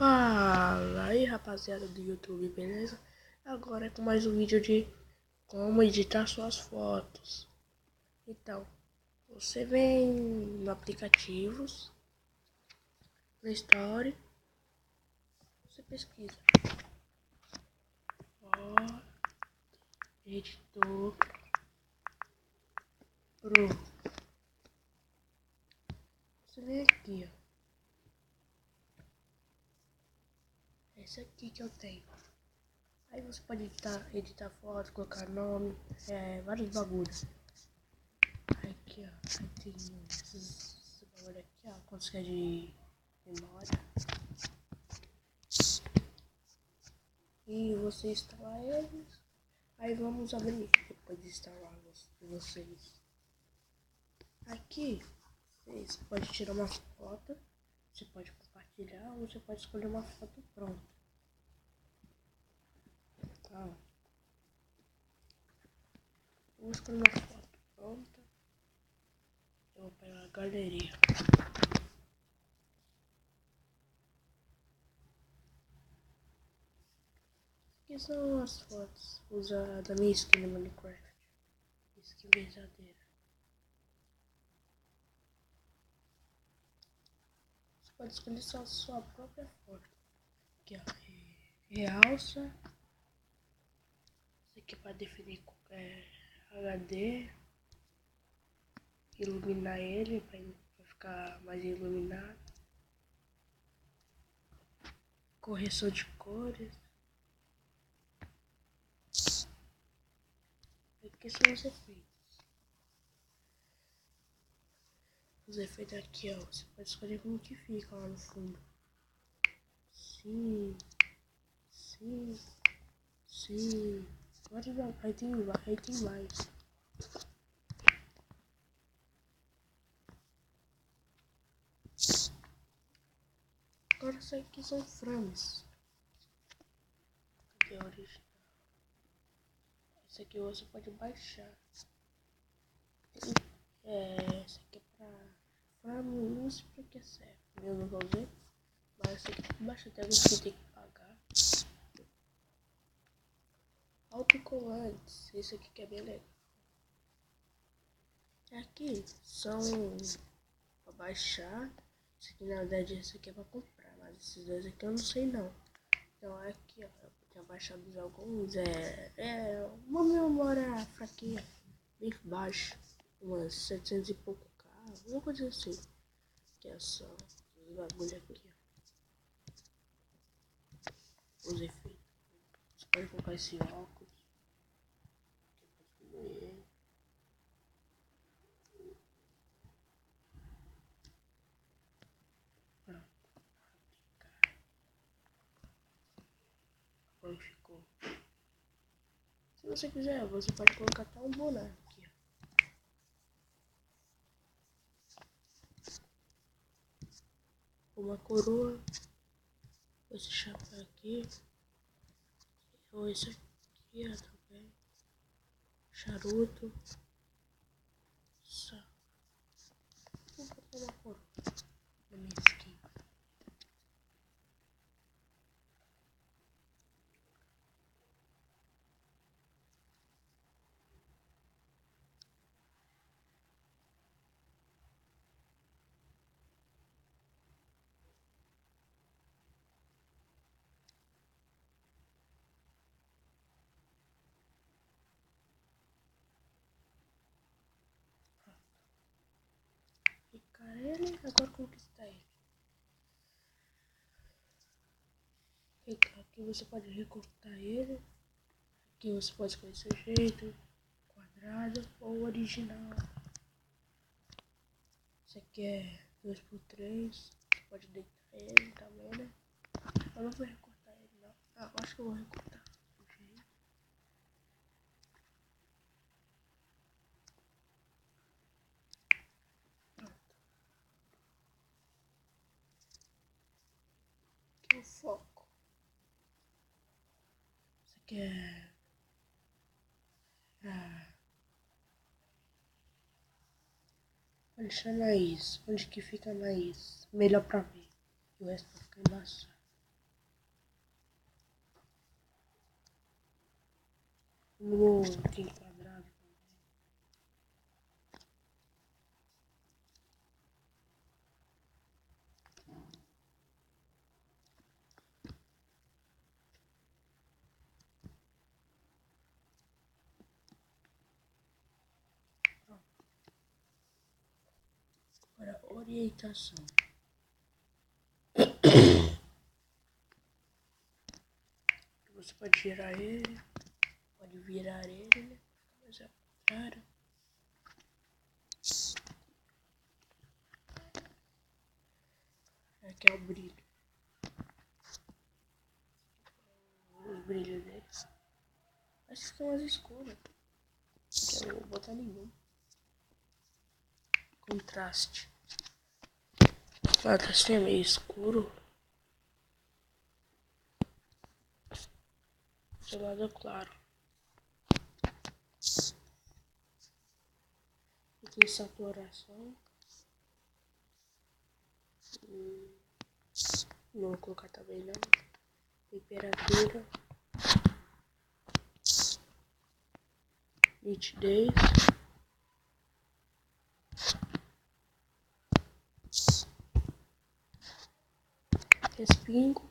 Fala aí, rapaziada do YouTube, beleza? Agora é com mais um vídeo de como editar suas fotos. Então, você vem no aplicativos, na Story, você pesquisa ó, editor pro. Você vem aqui, ó. Esse aqui que eu tenho. Aí você pode editar foto, colocar nome, vários bagulhos. Aqui, ó, aí tem esses bagulho aqui, ó, quantos que é de memória. E você instala eles. Aí vamos abrir depois de instalar vocês. Aqui, vocês podem tirar uma foto, você pode compartilhar ou você pode escolher uma foto pronta. Tá? Eu vou escolher uma foto pronta. Eu vou pegar a galeria. Aqui são as fotos da minha skin no Minecraft. Skin verdadeira. Você pode escolher só a sua própria foto. Aqui, ó. Realça. Isso aqui para definir HD. Iluminar ele para ficar mais iluminado. Correção de cores. Aqui são os efeitos. Os efeitos aqui, ó. Você pode escolher como que fica lá no fundo. Sim. Aí tem mais. Agora isso aqui são frames. Aqui é original. Esse aqui você pode baixar. Esse aqui é pra frame, não sei pra que serve. Eu não vou ver. Mas esse aqui baixa até você tem que pagar. Autocolantes. Esse aqui que é bem legal. Aqui são pra baixar. Esse aqui na verdade esse aqui é pra comprar. Mas esses dois aqui eu não sei não. Então aqui ó, eu tinha baixado alguns, uma memória fraquinha, bem baixa, umas 700 e pouco K, alguma coisa assim, que é só os bagulho aqui, ó, os efeitos. Você pode colocar esse óculos, que pode diminuir. Pronto, como ficou. Se você quiser, você pode colocar até um boneco aqui, ó. Uma coroa, esse chapéu aqui, ou esse aqui, ó, também, charuto, só. Vou botar uma coroa na minha skin. Fica ele, agora conquistar ele. Aqui você pode recortar ele. Aqui você pode escolher seu jeito, quadrado ou original. Esse aqui é 2x3. Você pode deitar ele também, né? Eu não vou recortar ele não. Ah, eu acho que eu vou recortar. Pronto. Aqui é o foco. Esse aqui é pra deixar mais. Onde que fica mais melhor pra ver. O resto vai ficar embaçado. No tem quadrado. Agora, orientação. Você pode girar ele, pode virar ele, né? Mas é o contrário. Aqui é o brilho. Os brilhos dele. Acho que fica mais escuro. Eu vou botar nenhum. Contraste. Ah, tá assim, é meio escuro. Do lado claro. Aqui saturação. Não vou colocar também não. Temperatura. Nitidez. Respingo.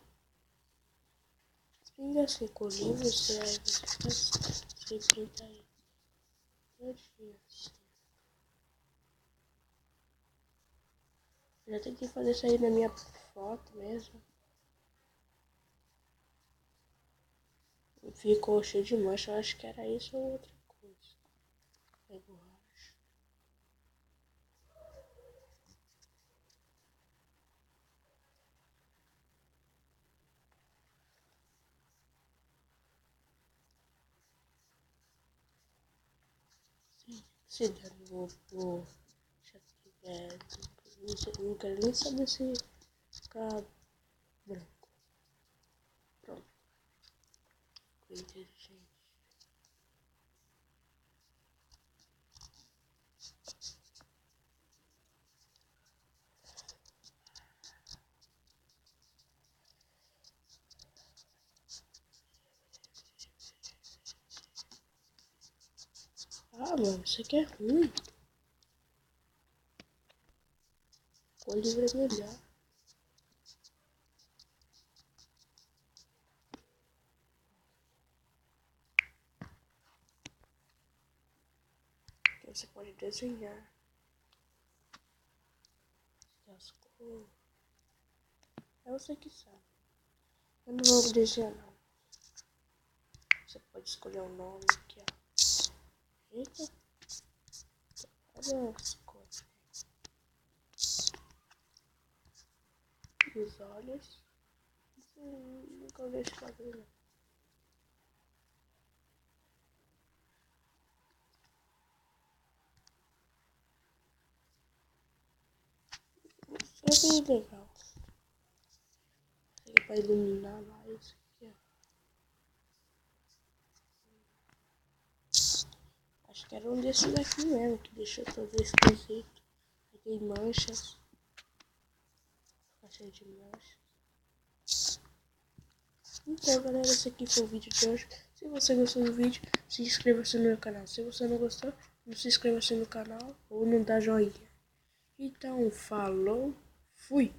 Respingo assim, com o livro, você pinta aí. Já tentei fazer isso aí na minha foto mesmo. Ficou cheio de mancha, eu acho que era isso ou outra coisa. É borracha. Se der, vou não quero nem saber se ficar branco. Pronto. Ficou inteligente. Ah, mano, isso aqui é ruim. O livro é melhor. Então você pode desenhar. As cores. É você que sabe. Eu não vou desenhar não. Você pode escolher o nome aqui, ó. Eita. Olha as cores. Os olhos. Nunca vi esse cabelo. Isso é bem legal. É pra iluminar mais aqui, ó. Acho que era um desses aqui mesmo, que deixou todo esquisito. Aí tem manchas. Fica cheio de manchas. Então, galera, esse aqui foi o vídeo de hoje. Se você gostou do vídeo, se inscreva-se no meu canal. Se você não gostou, não se inscreva-se no canal ou não dá joinha. Então, falou, fui!